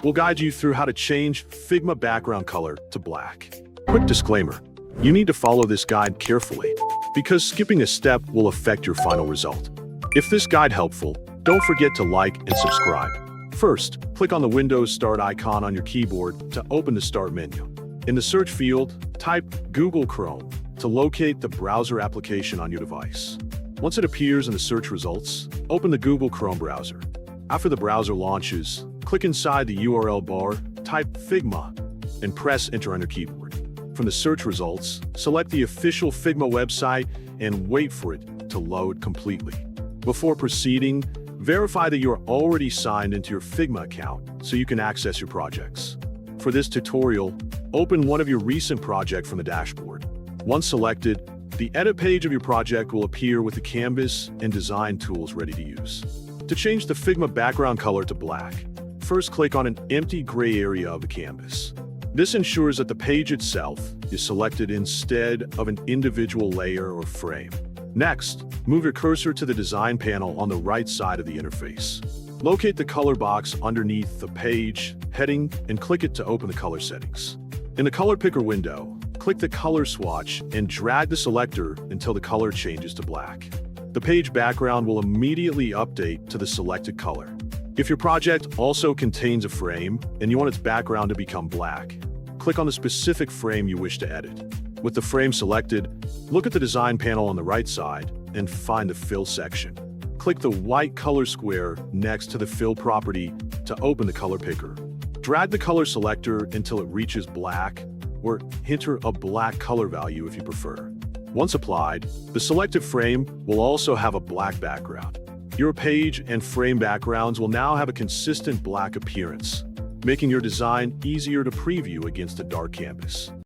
we'll guide you through how to change Figma background color to black. Quick disclaimer, you need to follow this guide carefully, because skipping a step will affect your final result. If this guide helpful, don't forget to like and subscribe. First, click on the Windows Start icon on your keyboard to open the Start menu. In the search field, type Google Chrome to locate the browser application on your device. Once it appears in the search results, open the Google Chrome browser. After the browser launches, click inside the URL bar, type Figma, and press Enter on your keyboard. From the search results, select the official Figma website and wait for it to load completely. Before proceeding, verify that you're already signed into your Figma account so you can access your projects. For this tutorial, open one of your recent projects from the dashboard. Once selected, the edit page of your project will appear with the canvas and design tools ready to use. To change the Figma background color to black, first click on an empty gray area of the canvas. This ensures that the page itself is selected instead of an individual layer or frame. Next, move your cursor to the design panel on the right side of the interface. Locate the color box underneath the page heading and click it to open the color settings. In the color picker window, click the color swatch and drag the selector until the color changes to black. The page background will immediately update to the selected color. If your project also contains a frame and you want its background to become black, click on the specific frame you wish to edit. With the frame selected, look at the design panel on the right side and find the Fill section. Click the white color square next to the Fill property to open the color picker. Drag the color selector until it reaches black, or enter a black color value if you prefer. Once applied, the selected frame will also have a black background. Your page and frame backgrounds will now have a consistent black appearance, making your design easier to preview against a dark canvas.